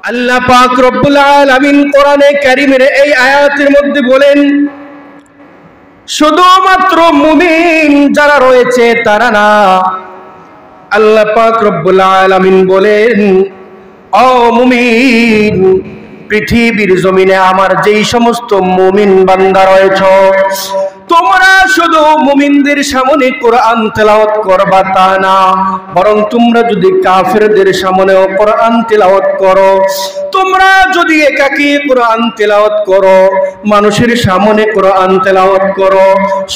আল্লাহ পাক রব্বুল আলামিন কোরআনে কারীমের এই আয়াতের মধ্যে বলেন, শুধুমাত্র মুমিন যারা রয়েছে তারা না, আল্লাহ পাক রব্বুল আলামিন বলেন, ও মুমিন, পৃথিবীর জমিনে আমার যেই সমস্ত মুমিন বান্দা রয়েছে, তোমরা শুধু মুমিনদের সামনে কোরআন তেলাওয়াত করবা তা না, বরং তোমরা যদি কাফেরদের সামনেও কোরআন তেলাওয়াত করো, তোমরা যদি একাকী কোরআন তেলাওয়াত করো, মানুষের সামনে কোরআন তেলাওয়াত করো,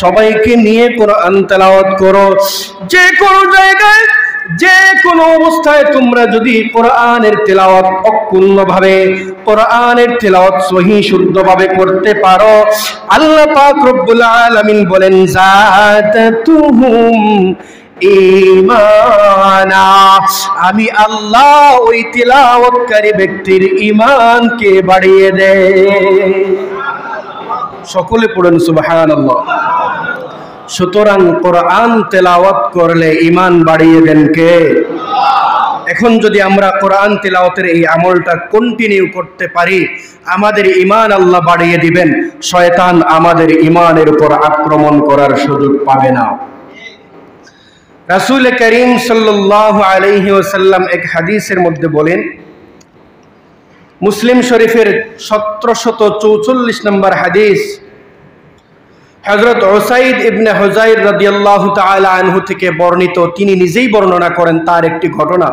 সবাইকে নিয়ে কোরআন তেলাওয়াত করো, যে কোনো জায়গায় যে কোনো অবস্থায় তোমরা যদি কোরআনের তেলাওয়াত অক্ষুণ্ণভাবে, কোরআনের তেলাওয়াত সহিহ শুদ্ধভাবে করতে পারো, আল্লাহ পাক রব্বুল আলামিন বলেন, যাতাতুহুম ঈমানা, আমি আল্লাহ ওই তেলাওয়াতকারী ব্যক্তির ঈমানকে বাড়িয়ে দেই। সকলে পড়েন সুবহানাল্লাহ। সুতরাং কোরআন তেলাওয়াত করলে ঈমান বাড়িয়ে দেন কে? এখন যদি আমরা কোরআন তেলাওয়াতের এই আমলটা কন্টিনিউ করতে পারি, আমাদের ঈমান আল্লাহ বাড়িয়ে দিবেন, শয়তান আমাদের ঈমানের উপর আক্রমণ করার সুযোগ পাবে না। রাসূল করিম সাল্লাল্লাহু আলাইহি ওয়াসাল্লাম এক হাদিসের মধ্যে বলেন, মুসলিম শরীফের 1744 নম্বর হাদিস, হযরত উসাইদ ইবনে হুযাইর রাদিয়াল্লাহু তাআলা আনহু থেকে বর্ণিত, তিনি নিজেই বর্ণনা করেন তার একটি ঘটনা।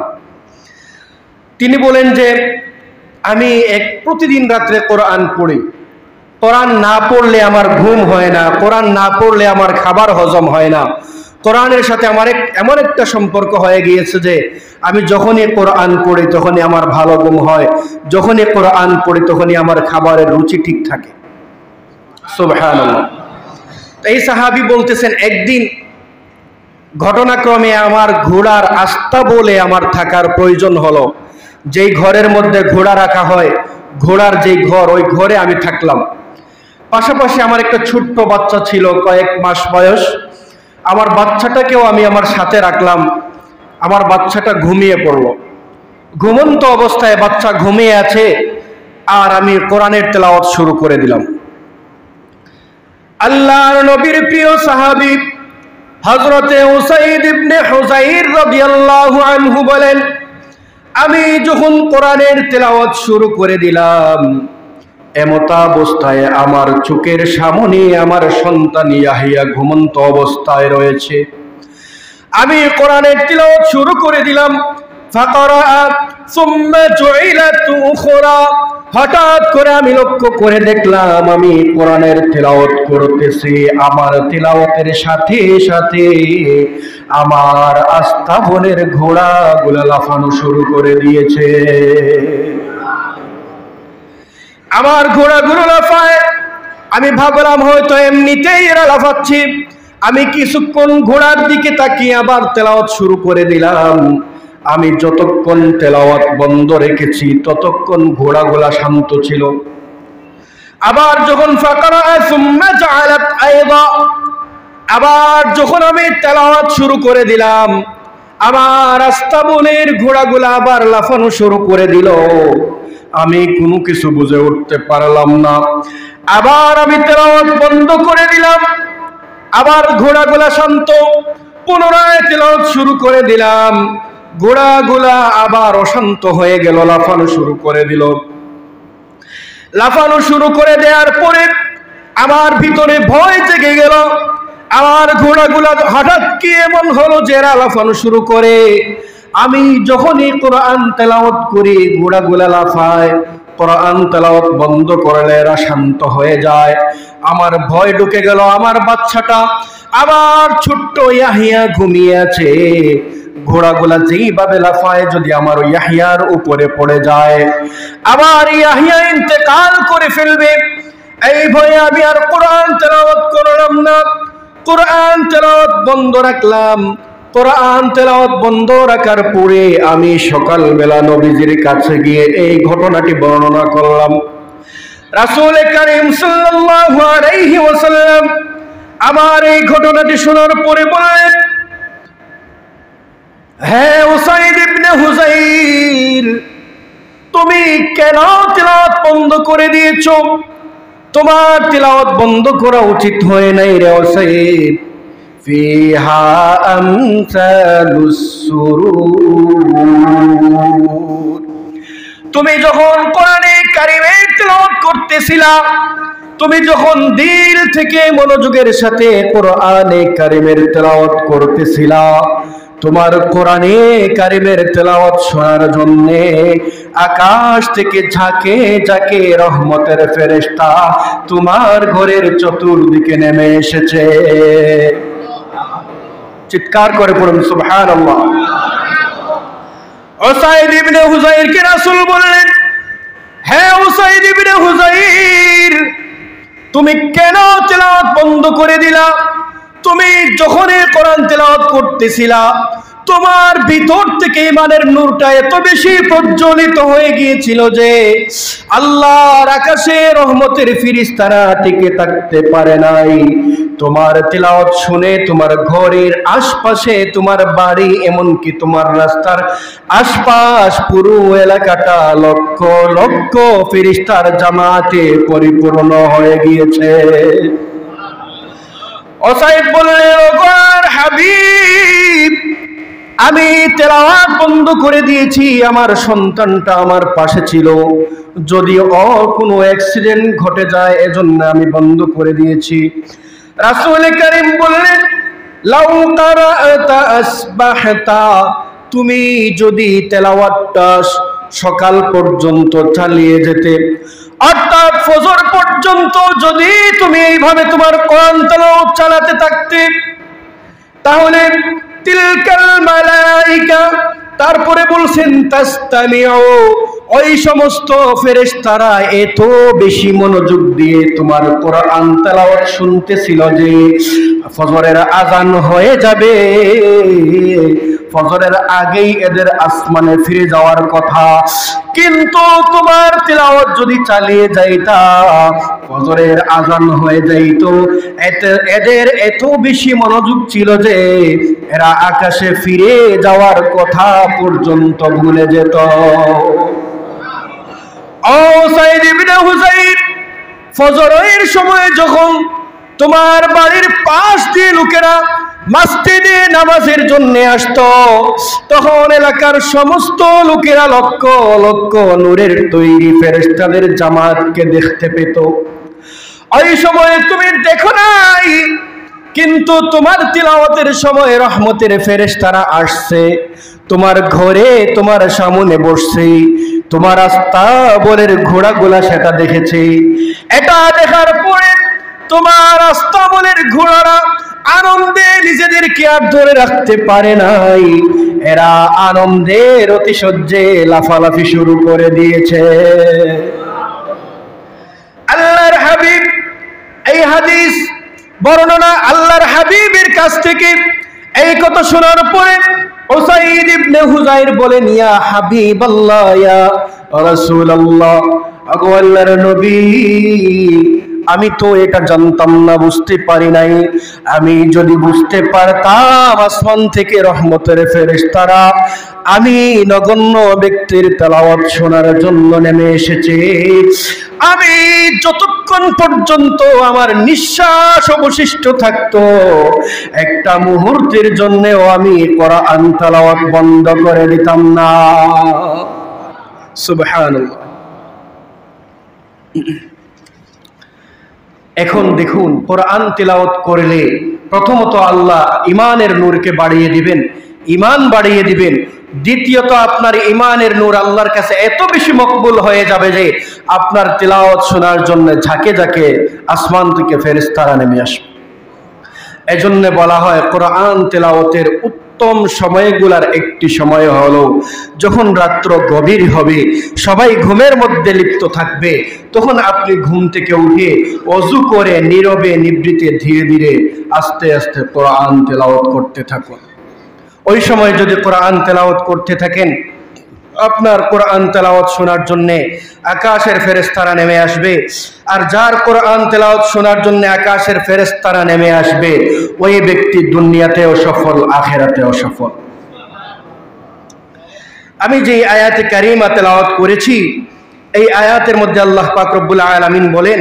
তিনি বলেন যে, আমি প্রতিদিন রাত্রে কোরআন পড়ি, কোরআন না পড়লে আমার ঘুম হয় না, কোরআন না পড়লে আমার খাবার হজম হয় না, কোরআনের সাথে আমার এমন একটা সম্পর্ক হয়ে গিয়েছে যে আমি যখনই কোরআন পড়ি তখনই আমার ভালো ঘুম হয়, যখনই কোরআন পড়ি তখনই আমার খাবারের রুচি ঠিক থাকে। সুবহানাল্লাহ। এই সাহাবী বলতেছেন, একদিন ঘটনাক্রমে আমার ঘোড়ার আস্তাবলে আমার থাকার প্রয়োজন হলো। যেই ঘরের মধ্যে ঘোড়া রাখা হয়, ঘোড়ার যেই ঘর, ওই ঘরে আমি থাকলাম। পাশাপাশি আমার একটা ছোট্ট বাচ্চা ছিল, কয়েক মাস বয়স। আমার বাচ্চাটাকেও আমি আমার সাথে রাখলাম। আমার বাচ্চাটা ঘুমিয়ে পড়লো। ঘুমন্ত অবস্থায় বাচ্চা ঘুমিয়ে আছে, আর আমি কোরআনের তেলাওয়াত শুরু করে দিলাম। আল্লাহর নবীর প্রিয় সাহাবী হযরতে উসাইদ ইবনে হুযাইর রাদিয়াল্লাহু আনহু বলেন, আমি যখন কোরআনের তেলাওয়াত শুরু করে দিলাম, এমতাবস্থায় আমার চোখের সামনে আমার সন্তান ইয়াহিয়া ঘুমন্ত অবস্থায় রয়েছে। আমি কোরআনের তিলাওয়াত শুরু করে দিলাম। ফাকারা সুম্মা জুইলাত উখরা, হঠাৎ করে আমি লক্ষ্য করে দেখলাম আমি কোরআনের তিলাওয়াত করতেছি, আমার তিলাওয়াতের সাথে সাথে আমার আস্তাবলের ঘোড়াগুলো লাফানো শুরু করে দিয়েছে। আমার ঘোড়াগুলো লাফায়, আমি ভাবলাম হয়তো এমনিতেই এরা লাফাচ্ছে। আমি কিছুক্ষণ ঘোড়ার দিকে তাকিয়ে আবার তেলাওয়াত শুরু করে দিলাম। আমি যতক্ষণ তেলাওয়াত বন্ধ রেখেছি ততক্ষণ ঘোড়াগুলা শান্ত ছিল। আবার যখন ফাকারা সুম্মা জাআলাত আয়দা, আবার যখন আমি তেলাওয়াত শুরু করে দিলাম, আমার আস্তাবলের ঘোড়াগুলা আবার লাফানো শুরু করে দিল। আমি কোনো কিছু বুঝে উঠতে পারলাম না। আবার আমি তেলাওয়াত বন্ধ করে দিলাম, আবার ঘোড়াগুলা শান্ত। পুনরায় তেলাওয়াত শুরু করে দিলাম, ঘোড়াগুলা আবার অশান্ত হয়ে গেল, লাফানো শুরু করে দিল। লাফানো শুরু করে দেওয়ার পরে আমার ভিতরে ভয় জেগে গেল। আমার ঘোড়াগুলা হঠাৎ কি এমন হলো যে এরা লাফানো শুরু করে? আমি যখনই কোরআন তেলাওয়াত করি ঘোড়াগুলা লাফায়, কোরআন তেলাওয়াত বন্ধ করলে এরা শান্ত হয়ে যায়। আমার ভয় ঢুকে গেল। আমার বাচ্চাটা, আমার ছোট্ট ইয়াহিয়া ঘুমিয়ে আছে। ঘোড়াগুলা যেইভাবে লাফায়, যদি আমার ইয়াহিয়ার উপরে পড়ে যায়, আবার ইয়াহিয়া ইন্তেকাল করে ফেলবে, এই ভয়ে আমি আর কোরআন তেলাওয়াত করলাম না। কোরআন তেলাওয়াত বন্ধ রাখলাম। কোরআন তেলাওয়াত বন্ধ রাখার পরে আমি সকালবেলা নবীজির কাছে গিয়ে এই ঘটনাটি বর্ণনা করলাম। রাসূল করিম সাল্লাল্লাহু আলাইহি ওয়াসাল্লাম আমার এই ঘটনাটি শোনার পরে বলেন, হ্যাঁ উসাইদ ইবনে হুযাইর, তুমি কেন তিলাওয়াত বন্ধ করে দিয়েছো? তোমার তিলাওয়াত বন্ধ করা উচিত হয় নাই রে ওসাইদ। ফিহা আমসালুস সুরুর, তুমি যখন কোরআনে কারিমের তিলাওয়াত করতেছিলা, তুমি যখন দিল থেকে মনোযোগের সাথে কোরআনে কারিমের তিলাওয়াত করতেছিলা, তোমার কোরআনে কারিমের তেলাওয়াত শোনার জন্য আকাশ থেকে ঝাঁকে ঝাঁকে রহমতের ফেরেশতা তোমার ঘরের চতুর্দিকে নেমে এসেছে। চিৎকার করে পড়ুন সুবহানাল্লাহ। উসাইদ ইবনে হুযাইর কে রাসূল বললেন, হে উসাইদ ইবনে হুযাইর, তুমি কেন তেলাওয়াত বন্ধ করে দিলা? তুমি যখন কোরআন তেলাওয়াত করতেছিলা, তোমার ভিতর থেকে ঈমানের নূরটা এত বেশি প্রজ্বলিত হয়ে গিয়েছিল যে আল্লাহর আকাশে রহমতের ফেরেশতারা টিকে থাকতে পারে নাই। তোমার তেলাওয়াত শুনে তোমার ঘরের আশপাশে, তোমার বাড়ি, এমনকি তোমার রাস্তার আশপাশ পুরো এলাকাটা লক্ষ লক্ষ ফেরেশতার জামাতে পরিপূর্ণ হয়ে গিয়েছে। উসাইদ বললেন, ওগোর হাবিব, আমি তেলাওয়াত বন্ধ করে দিয়েছি, আমার সন্তানটা আমার পাশে ছিল, যদি কোনো অ্যাক্সিডেন্ট ঘটে যায় এজন্য আমি বন্ধ করে দিয়েছি। রাসূল কারীম বললেন, লাউ কারাআতা আসবাহতা, তুমি যদি তেলাওয়াতটা সকাল পর্যন্ত চালিয়ে যেতে, অর্থাৎ ফজর পর্যন্ত যদি তুমি এইভাবে তোমার কোরআন তেলাওয়াত চালাতে থাকতে, তাহলে তিলকাল মালাইকা, তারপরে বলছেন তাসতামিউ, ওই সমস্ত ফেরেশতারা এত বেশি মনোযোগ দিয়ে তোমার কোরআন তেলাওয়াত শুনতেছিল যে ফজরের আযান হয়ে যাবে, ফজরের আগেই এদের আসমানে ফিরে যাওয়ার কথা, কিন্তু তোমার তিলাওয়াত যদি চালিয়ে যাইতা, ফজরের আযান হয়ে যাইত, এদের এত বেশি মনোযোগ ছিল যে এরা আকাশে ফিরে যাওয়ার কথা পর্যন্ত ভুলে যেত। ও সাইদ ইবনে হুযাইর, ফজরের সময় যখন তোমার বাড়ির পাশ দিয়ে লোকেরা মসজিদে নামাজের জন্য আসতো, তখন এলাকার সমস্ত লোকেরা লক্ষ লক্ষ নূরের তৈরি ফেরেশতাদের জামাতকে দেখতে পেত। ওই সময় তুমি দেখো নাই, কিন্তু তোমার তিলাওয়াতের সময় রহমতের ফেরেশতারা আসছে, তোমার ঘরে তোমার সামনে বসছে, তোমার আস্তাবলের ঘোড়াগুলা সেটা দেখেছে। এটা দেখার পরে তোমার আস্তাবলের ঘোড়ারা আনন্দে নিজেদেরকে আর ধরে রাখতে পারে নাই, এরা আনন্দের অতিশয্যে লাফালাফি শুরু করে দিয়েছে। আল্লাহর হাবিব এই হাদিস বর্ণনা আল্লাহর হাবিবের কাছ থেকে এই কথা শোনার পরে উসাইদ ইবনে হুযাইর বলেন, ইয়া হাবিবাল্লাহ, ইয়া রাসূলুল্লাহ, আগো আল্লাহর নবী, আমি তো এটা জানতাম না, বুঝতে পারি নাই। আমি যদি বুঝতে পারতাম আসমান থেকে রহমতের ফেরেশতারা আমি নগণ্য ব্যক্তির তেলাওয়াত শোনার জন্য নেমে এসেছে, আমি যতক্ষণ পর্যন্ত আমার নিঃশ্বাস অবশিষ্ট থাকতো একটা মুহূর্তের জন্যও আমি কোরআন তেলাওয়াত বন্ধ করে দিতাম না। সুবহানাল্লাহ। এখন দেখুন, কোরআন তেলাওয়াত করলে প্রথমত আল্লাহ ঈমানের নূরকে বাড়িয়ে দিবেন, ঈমান বাড়িয়ে দিবেন। দ্বিতীয়ত আপনার ঈমানের নূর আল্লাহর কাছে এত বেশি মকবুল হয়ে যাবে যে আপনার তেলাওয়াত শোনার জন্য ঝাঁকে ঝাঁকে আসমান থেকে ফেরেশতারা নেমে আসবে। এজন্য বলা হয় কোরআন তেলাওয়াতের উত্তম সময়গুলার একটি সময় হলো যখন রাত্র গভীর হবে, সবাই ঘুমের মধ্যে লিপ্ত থাকবে, তখন আপনি ঘুম থেকে উঠে ওযু করে নীরবে নিভৃতে ধীরে ধীরে আস্তে আস্তে কোরআন তেলাওয়াত করতে থাকুন। ওই সময় যদি কোরআন তেলাওয়াত করতে থাকেন, আপনার কোরআন তেলাওয়াত শোনার জন্য আকাশের ফেরেশতারা নেমে আসবে, আর যার কোরআন তেলাওয়াত শোনার জন্য আকাশের ফেরেশতারা নেমে আসবে, ওই ব্যক্তি দুনিয়াতেও সফল, আখিরাতেও সফল। আমি যে আয়াতে কারিমা তেলাওয়াত করেছি এই আয়াতের মধ্যে আল্লাহ পাক রব্বুল আলামিন বলেন,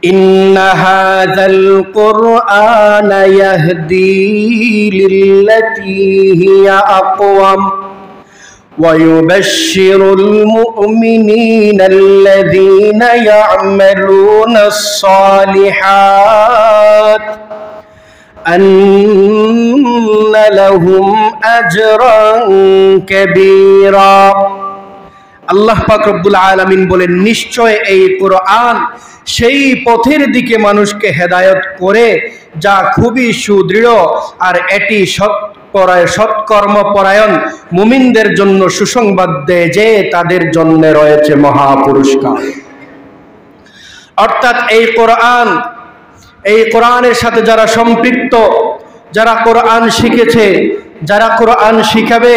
ইন্না হাযাল কুরআনা ইয়াহদি লিল্লাতী হিয়া আকওয়াম ওয়া ইউবাশশিরুল মুমিনিনাল্লাযীনা ইয়া'মালুনাস সালিহাত আন্না লাহুম আজরান কাবীরা। আল্লাহ পাক রব্বুল আলামিন বলেন, নিশ্চয় এই কোরআন সেই পথের দিকে মানুষকে হেদায়েত করে যা খুবই সুদৃঢ়, আর এটি সৎকর্মপরায়ণ মুমিনদের জন্য সুসংবাদ দেয় যে তাদের জন্য রয়েছে মহা পুরস্কার। অর্থাৎ এই কোরআনের সাথে যারা সম্পৃক্ত, যারা কোরআন শিখেছে, যারা কোরআন শিখাবে,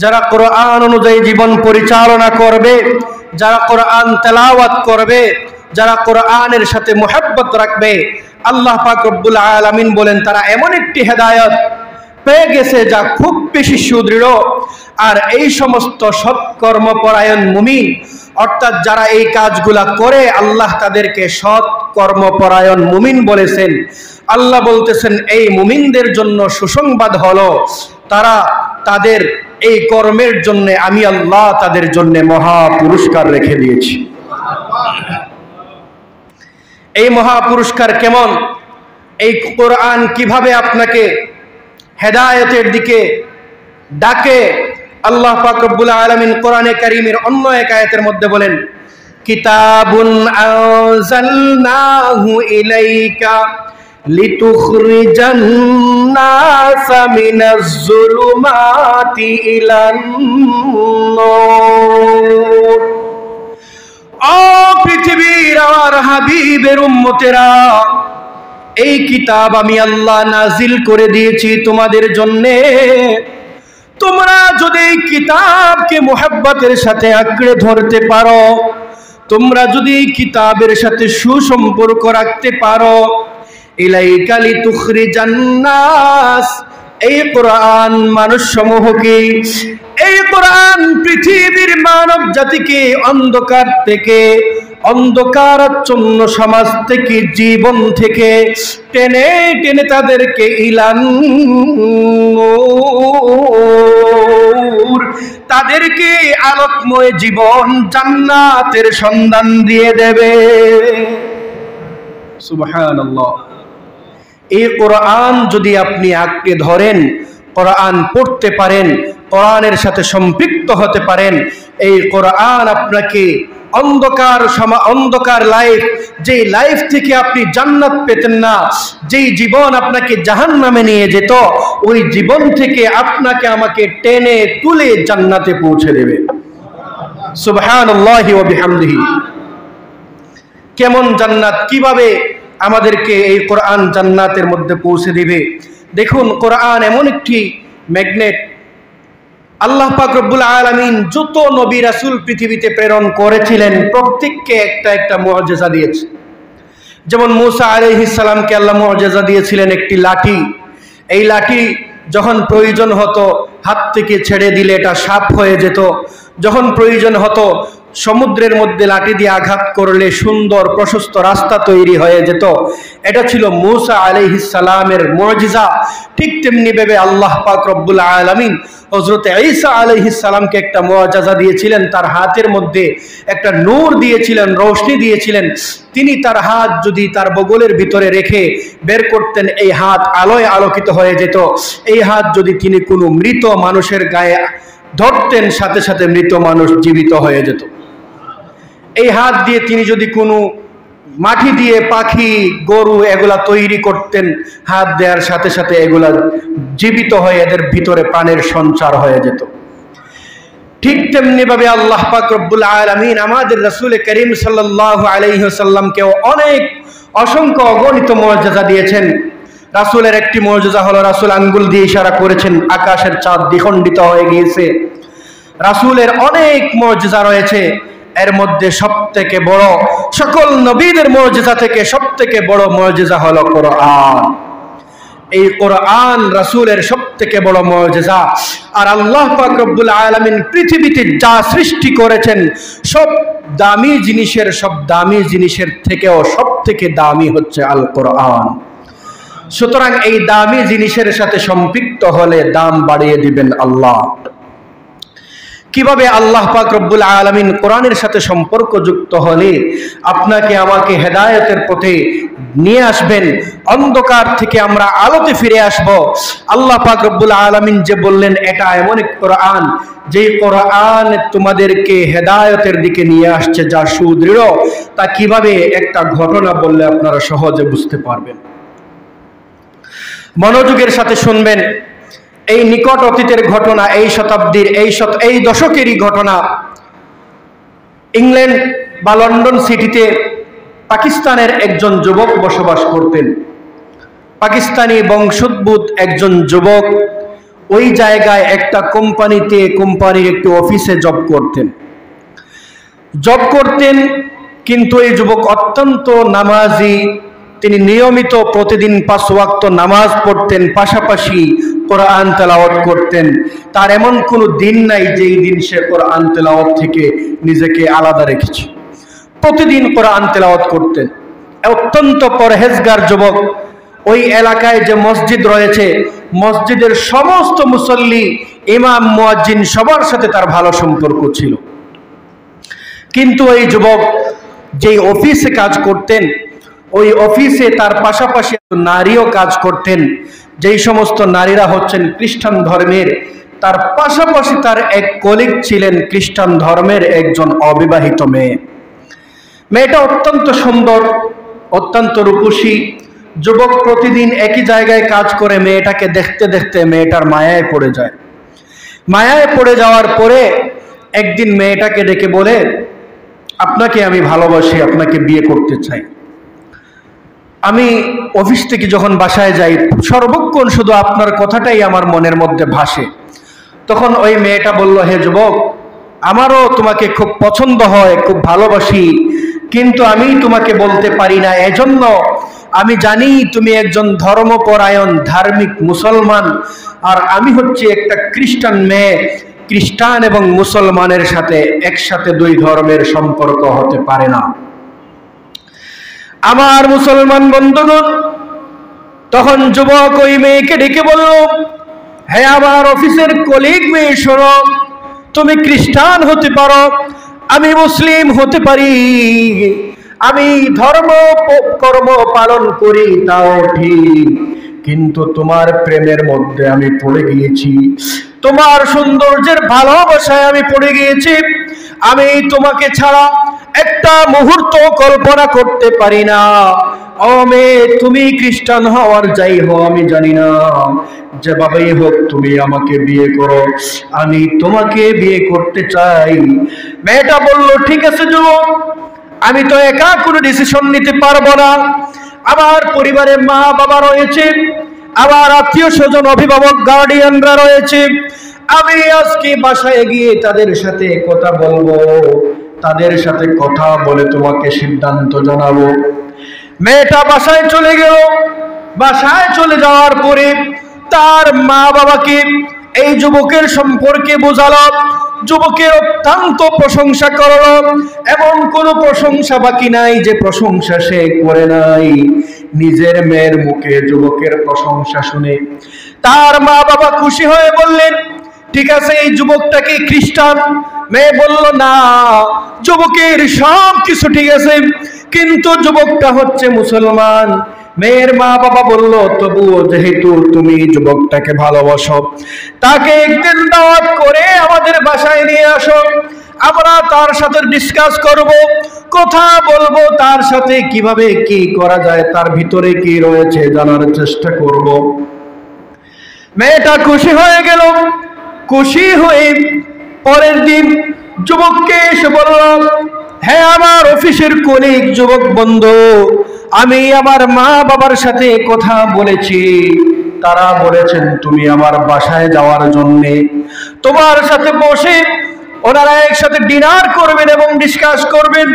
যারা কোরআন অনুযায়ী জীবন পরিচালনা করবে, যারা কোরআন তেলাওয়াত করবে, যারা কোরআনের সাথে মুহাব্বত রাখবে, আল্লাহ পাক রব্বুল আলামিন বলেন তারা এমন একটি হেদায়েত পেয়ে গেছে যা খুব বেশি সুদৃঢ়। আর এই সমস্ত সৎকর্মপরায়ণ মুমিন, অর্থাৎ যারা এই কাজগুলা করে আল্লাহ তাদেরকে সৎ কর্মপরায়ণ মুমিন বলেছেন। আল্লাহ বলতেছেন এই মুমিনদের জন্য সুসংবাদ হলো তারা তাদের এই কর্মের জন্য আমি আল্লাহ তাদের জন্য মহা পুরস্কার রেখে দিয়েছি। এই মহা পুরস্কার কেমন? এই কোরআন কিভাবে আপনাকে হেদায়েতের দিকে ডাকে? আল্লাহ পাক রব্বুল আলামিন কোরআনে কারীমের অন্য এক আয়াতের মধ্যে বলেন, কিতাবুন আনজালনাহু ইলাইকা লিতুখরিজান নাসা মিনাজ যুলুমাতি ইলান নূর। ও পৃথিবীর আমার হাবিবের উম্মতেরা, এই কিতাব আমি আল্লাহ নাজিল করে দিয়েছি তোমাদের জন্যে। তোমরা যদি এই কিতাবকে মুহাব্বতের সাথে আঁকড়ে ধরতে পারো, তোমরা যদি এই কিতাবের সাথে সুসম্পর্ক রাখতে পারো, ইলাইকা লিতুখরিজান নাস, এই কোরআন মানুষ সমূহকে, এই কোরআন পৃথিবীর মানব জাতিকে অন্ধকার থেকে, অন্ধকারাচ্ছন্ন সমাজ থেকে, জীবন থেকে টেনে টেনে তাদেরকে ইলান নূর, তাদেরকে আলোকময় জীবন জান্নাতের সন্ধান দিয়ে দেবে। সুবহানাল্লাহ। এই কোরআন যদি আপনি আঁকড়ে ধরেন, কোরআন পড়তে পারেন, কোরআনের সাথে সম্পৃক্ত হতে পারেন, এই কোরআন আপনাকে অন্ধকার লাইফ, যেই লাইফ থেকে আপনি জান্নাত পেতেন না, যেই জীবন আপনাকে জাহান্নামে নিয়ে যেত, ওই জীবন থেকে আপনাকে আমাকে টেনে তুলে জান্নাতে পৌঁছে দেবে। সুবহানাল্লাহি ওয়া বিহামদিহি। কেমন জান্নাত, কিভাবে আমাদেরকে এই কোরআন জান্নাতের মধ্যে পৌঁছে দিবে? দেখুন, কোরআন এমন একটি ম্যাগনেট। আল্লাহ পাক রব্বুল আলামিন যত নবী রাসূল পৃথিবীতে প্রেরণ করেছিলেন প্রত্যেককে একটা একটা মুআজিজা দিয়েছে। যেমন মূসা আলাইহিস সালামকে আল্লাহ মুআজিজা দিয়েছিলেন একটি লাঠি। এই লাঠি যখন প্রয়োজন হতো হাত থেকে ছেড়ে দিলে এটা সাপ হয়ে যেত, যখন প্রয়োজন হতো সমুদ্রের মধ্যে লাঠি দিয়ে আঘাত করলে সুন্দর প্রশস্ত রাস্তা তৈরি হয়ে যেত। এটা ছিল মূসা আলাইহিস সালামের মুআজিজা। ঠিক তেমনি ভাবে আল্লাহ পাক রব্বুল আলামিন হযরত ঈসা আলাইহিস সালামকে একটা মুআজিজা দিয়েছিলেন, তার হাতের মধ্যে একটা নূর দিয়েছিলেন, রোশনি দিয়েছিলেন। তিনি তার হাত যদি তার বগলের ভিতরে রেখে বের করতেন, এই হাত আলোয় আলোকিত হয়ে যেত। এই হাত যদি তিনি কোনো মৃত মানুষের গায়ে ধরতেন, সাথে সাথে মৃত মানুষ জীবিত হয়ে যেত। এই হাত দিয়ে তিনি যদি কোনো মাটি দিয়ে পাখি, গরু এগুলা তৈরি করতেন, হাত দেওয়ার সাথে সাথে এগুলা জীবিত হয়ে এদের ভিতরে প্রাণের সঞ্চার হয়ে যেত। ঠিক তেমনি ভাবে আল্লাহ পাক রব্বুল আলামিন আমাদের রাসূল করিম সাল্লাল্লাহু আলাইহি ওয়াসাল্লামকেও অসংখ্য অগণিত মুআজিজা দিয়েছেন। রাসূলের একটি মুআজিজা হলো রাসূল আঙ্গুল দিয়ে ইশারা করেছেন, আকাশের চাঁদ দ্বিখণ্ডিত হয়ে গিয়েছে। রাসূলের অনেক মুআজিজা রয়েছে, এর মধ্যে সবথেকে বড়, সকল নবীদের মুআজিজা থেকে সবথেকে বড় মুআজিজা হলো কোরআন। এই কোরআন রাসূলের সবথেকে বড় মুজিজা। আর আল্লাহ পাক রব্বুল আলামিন পৃথিবীতে যা সৃষ্টি করেছেন সব দামি জিনিসের থেকেও সবথেকে দামি হচ্ছে আল কোরআন। সুতরাং এই দামি জিনিসের সাথে সম্পৃক্ত হলে দাম বাড়িয়ে দিবেন আল্লাহ। কিভাবে আল্লাহ পাক রব্বুল আলামিন কোরআনের সাথে সম্পর্কযুক্ত হলে আপনাকে আমাকে হেদায়েতের পথে নিয়ে আসবেন, অন্ধকার থেকে আমরা আলোতে ফিরে আসব। আল্লাহ পাক রব্বুল আলামিন যে বললেন এটা এমন এক কোরআন যেই কোরআন তোমাদেরকে হেদায়েতের দিকে নিয়ে আসছে, যা সুদৃঢ়, তা কিভাবে একটা ঘটনা বললে আপনারা সহজে বুঝতে পারবেন। মনোযোগের সাথে শুনবেন। এই নিকট অতীতের ঘটনা, এই শতাব্দীর এই দশকেরই ঘটনা। ইংল্যান্ড বা লন্ডন সিটিতে পাকিস্তানের একজন যুবক বসবাস করতেন। পাকিস্তানি বংশোদ্ভূত একজন যুবক ওই জায়গায় একটা কোম্পানির একটি অফিসে জব করতেন। কিন্তু এই যুবক অত্যন্ত নামাজি। তিনি নিয়মিত প্রতিদিন 5 ওয়াক্ত নামাজ পড়তেন, পাশাপাশি কোরআন তেলাওয়াত করতেন। তার এমন কোনো দিন নাই যেই দিন সে কোরআন তেলাওয়াত থেকে নিজেকে আলাদা রেখেছে। প্রতিদিন কোরআন তেলাওয়াত করতেন। অত্যন্ত পরহেজগার যুবক। ওই এলাকায় যে মসজিদ রয়েছে, মসজিদের সমস্ত মুসল্লি, ইমাম, মুয়াজ্জিন সবার সাথে তার ভালো সম্পর্ক ছিল। কিন্তু এই যুবক যেই অফিসে কাজ করতেন, ওই অফিসে তার পাশাপাশি নারীও কাজ করতেন, যেই সমস্ত নারীরা হচ্ছেন খ্রিস্টান ধর্মের। তার পাশাপাশি তার এক কলিগ ছিলেন খ্রিস্টান ধর্মের একজন অবিবাহিত মেয়ে। মেয়েটা অত্যন্ত সুন্দর, অত্যন্ত রূপসী। যুবক প্রতিদিন একই জায়গায় কাজ করে মেয়েটাকে দেখতে দেখতে মেয়েটার মায়ায় পড়ে যায়। মায়ায় পড়ে যাওয়ার পরে একদিন মেয়েটাকে ডেকে বলে, আপনাকে আমি ভালোবাসি, আপনাকে বিয়ে করতে চাই। আমি অফিস থেকে যখন বাসায় যাই সর্বক্ষণ শুধু আপনার কথাটাই আমার মনের মধ্যে ভাসে। তখন ওই মেয়েটা বলল, হে যুবক, আমারও তোমাকে খুব পছন্দ হয়, খুব ভালোবাসি, কিন্তু আমি তোমাকে বলতে পারি না। এজন্য আমি জানি তুমি একজন ধর্মপরায়ণ ধার্মিক মুসলমান, আর আমি হচ্ছে একটা খ্রিস্টান মেয়ে। খ্রিস্টান এবং মুসলমানের সাথে একসাথে 2 ধর্মের সম্পর্ক হতে পারে না। আমার মুসলমান বন্ধুগণ, তখন যুবক ওই মেয়েকে ডেকে বলল, হে আমার অফিসের কলিগ মেয়ে, শোনো, তুমি খ্রিস্টান হতে পারো, আমি মুসলিম হতে পারি, আমি ধর্ম কর্ম পালন করি, তাও ঠিক, কিন্তু তোমার প্রেমের মধ্যে আমি পড়ে গিয়েছি, তোমার সৌন্দর্যের ভালোবাসায় আমি পড়ে গিয়েছি। আমি তোমাকে ছাড়া একটা মুহূর্ত কল্পনা করতে পারি না। ও মেয়ে, তুমি খ্রিস্টান হওয়ার যাই হও আমি জানি না, যেভাবেই হোক তুমি আমাকে বিয়ে করো, আমি তোমাকে বিয়ে করতে চাই। মেয়েটা বলল, ঠিক আছে যুবক, আমি তো একা কোনো ডিসিশন নিতে পারবো না। আমার পরিবারে মা বাবা রয়েছে, আমার আত্মীয় স্বজন, অভিভাবক, গার্ডিয়ানরা রয়েছে। আমি আজকে বাসায় গিয়ে তাদের সাথে কথা বলবো, তাদের সাথে কথা বলে তোমাকে সিদ্ধান্ত জানাবো। মেয়েটা বাসায় চলে গেল। বাসায় চলে যাওয়ার পরে তার মা বাবাকে এই যুবকের সম্পর্কে বোঝালো। যুবকের অত্যন্ত প্রশংসা করলো। এমন কোনো প্রশংসা বাকি নাই যে প্রশংসা সে করে নাই। নিজের মেয়ের মুখে যুবকের প্রশংসা শুনে তার মা বাবা খুশি হয়ে বললেন, ঠিক আছে, এই যুবকটাকে খ্রিস্টান। মেয়ে বলল, না, যুবকের সব কিছু ঠিক আছে, কিন্তু যুবকটা হচ্ছে মুসলমান। মেয়ের মা বাবা বলল, তবুও যেহেতু তুমি যুবকটাকে ভালোবাসো, তাকে একদিন দাওয়াত করে আমাদের বাসায় নিয়ে আসো, আমরা তার সাথে ডিসকাস করব, কথা বলবো, তার সাথে কিভাবে কি করা যায়, তার ভিতরে কি রয়েছে জানার চেষ্টা করব। মেয়েটা খুশি হয়ে গেল। খুশি হয়ে পরের দিন যুবককে এসে বলল, হ্যাঁ আমার অফিসের কলিগ যুবক বন্ধু, আমি আমার মা বাবার সাথে কথা বলেছি, তারা বলেছেন তুমি আমার বাসায় যাওয়ার জন্যে, তোমার সাথে বসে ওনারা একসাথে ডিনার করবেন এবং ডিসকাস করবেন।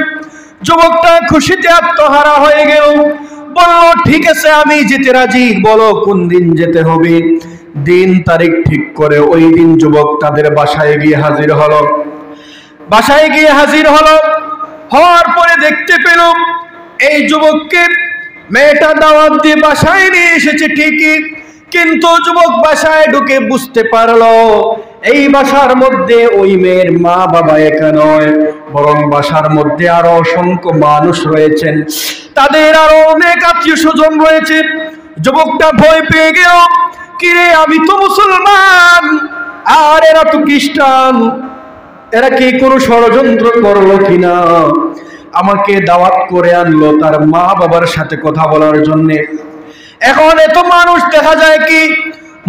যুবকটা খুশিতে আত্মহারা হয়ে গেল। বলল, ঠিক আছে, আমি যেতে রাজি, বলো কোন দিন যেতে হবে। দিন তারিখ ঠিক করে ওই দিন যুবক তাদের বাসায় গিয়ে হাজির হলো। হওয়ার পরে দেখতে পেল এই যুবককে মেয়েটা দাওয়াত দিয়ে বাসায় নিয়ে এসেছে ঠিকই, কিন্তু যুবক বাসায় ঢুকে বুঝতে পারলো এই বাসার মধ্যে ওই মেয়ের মা বাবা একা নয়, বরং বাসার মধ্যে আরো অসংখ্য মানুষ রয়েছেন, তাদের আরো অনেক আত্মীয় স্বজন রয়েছে। যুবকটা ভয় পেয়ে গেল, কিরে আমি তো মুসলমান আর এরা তো খ্রিস্টান, এরা কি কোনো ষড়যন্ত্র করলো কিনা, আমাকে দাওয়াত করে আনলো তার মা বাবার সাথে কথা বলার জন্য। এখন এত মানুষ দেখা যায় কি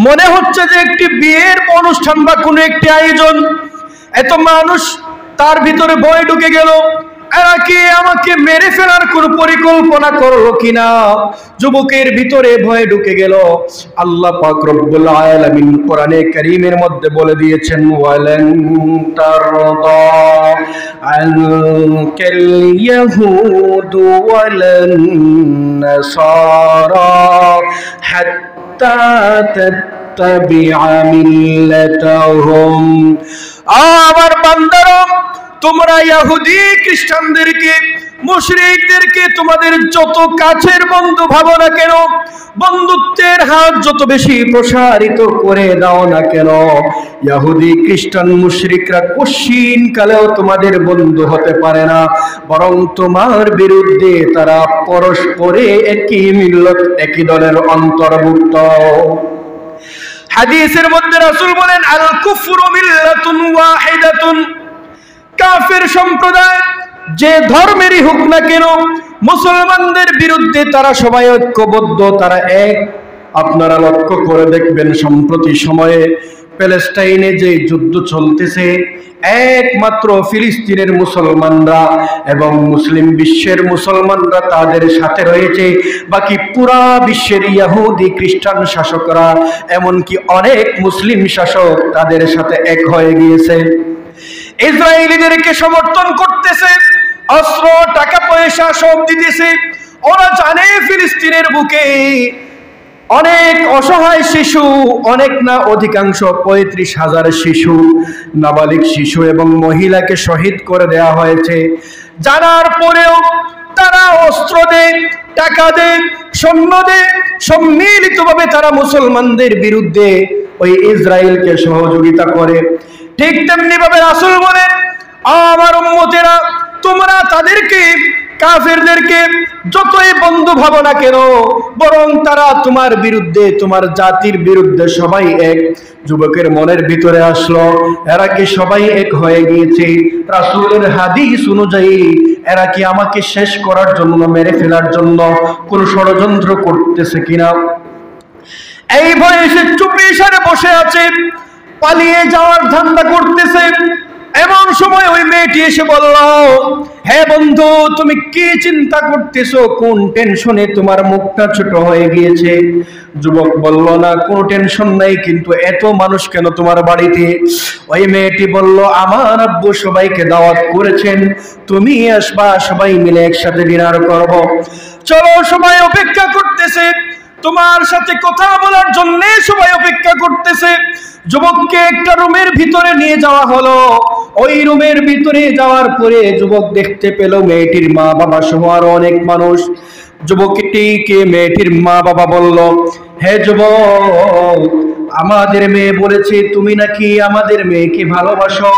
মনে হচ্ছে যে একটি বিয়ের অনুষ্ঠান বা কোনো একটি আয়োজন, এত মানুষ, তার ভিতরে ভয় ঢুকে গেল, এরা কি আমাকে মেরে ফেলার কোনো পরিকল্পনা করলো কিনা। যুবকের ভিতরে ভয় ঢুকে গেল। আল্লাহ পাক রব্বুল আলামিন কোরআনে কারীমের মধ্যে বলে দিয়েছেন, ওয়ালান তারদা আনকাল ইয়াহুদু ওয়ালান নাসারা হাত্তা তাত্তাবিআ মিল্লাতাহুম। আমার বান্দারা, তোমরা ইহুদি খ্রিস্টানদেরকে, মুশরিকদেরকে তোমাদের যত কাছের বন্ধু ভাবো না কেন, বন্ধুত্বের হাত যত বেশি প্রসারিত করে দাও না কেন, ইহুদি খ্রিস্টান মুশরিকরা কোশ্চিন কালেও তোমাদের বন্ধু হতে পারে না, বরং তোমার বিরুদ্ধে তারা পরস্পরে একই মিল্লত, একই দলের অন্তর্ভুক্ত। হাদিসের মধ্যে রাসূল বলেন, আল কুফরু মিল্লাতুন ওয়াহিদাতুন, কাফের সম্প্রদায় যে ধর্মেরই হোক না কেন, মুসলমানদের বিরুদ্ধে তারা সবাই ঐক্যবদ্ধ, তারা এক। আপনারা লক্ষ্য করে দেখবেন সম্প্রতি সময়ে প্যালেস্টাইনে যে যুদ্ধ চলতেছে, একমাত্র ফিলিস্তিনের মুসলমানরা এবং মুসলিম বিশ্বের মুসলমানরা তাদের সাথে রয়েছে, বাকি পুরা বিশ্বের ইহুদি খ্রিস্টান শাসকরা, এমনকি অনেক মুসলিম শাসক তাদের সাথে এক হয়ে গিয়েছে। ইসরায়েলিদেরকে সমর্থন করতেছে, অস্ত্র টাকা পয়সা সব দিতেছে। ওরা জানে ফিলিস্তিনের বুকে অনেক অসহায় শিশু, অনেক না অধিকাংশ 35,000 শিশু, নাবালিগ শিশু এবং মহিলাকে শহীদ করে দেওয়া হয়েছে। জানার পরেও তারা অস্ত্র দেয়, টাকা দেয়, সৈন্য দেয়, সম্মিলিতভাবে তারা মুসলমানদের বিরুদ্ধে ওই ইসরায়েলকে সহযোগিতা করে। ঠিক তেমনি ভাবে রাসূল বলেন, আমার উম্মতেরা, তোমরা তাদেরকে, কাফেরদেরকে যতই বন্ধু ভাবো না কেন, বরং তারা তোমার বিরুদ্ধে, তোমার জাতির বিরুদ্ধে সবাই এক। যুবকের মনের ভিতরে আসলো, এরা কি সবাই এক হয়ে গিয়েছে? রাসূলের হাদিস অনুযায়ী এরা কি আমাকে শেষ করার জন্য, মেরে ফেলার জন্য কোন ষড়যন্ত্র করতেছে কিনা? এই ভয়ে সে চুপি সারে বসে আছে, পালিয়ে যাওয়ার ধান্দা করতেছে। এমন সময় ওই মেয়েটি এসে বলল, হে বন্ধু, তুমি কি চিন্তা করতেছো? কোন টেনশনে তোমার মুখটা ছোট হয়ে গিয়েছে? যুবক বলল, না কোনো টেনশন নাই, কিন্তু এত মানুষ কেন তোমার বাড়িতে? ওই মেয়েটি বলল, আমার আব্বু সবাইকে দাওয়াত করেছেন, তুমি আসবা, সবাই মিলে একসাথে ডিনার করব। চলো, সবাই অপেক্ষা করতেছে, তোমার সাথে কথা বলার জন্য সবাই অপেক্ষা করতেছে। যুবককে একটা রুমের ভিতরে নিয়ে যাওয়া হলো। ওই রুমের ভিতরে যাওয়ার পরে যুবক দেখতে পেল মেয়েটির মা বাবা সহ আরো অনেক মানুষ। যুবকটিকে মেয়েটির মা বাবা বলল, হে যুবক, আমাদের মেয়ে বলেছে তুমি নাকি আমাদের মেয়েকে ভালোবাসো,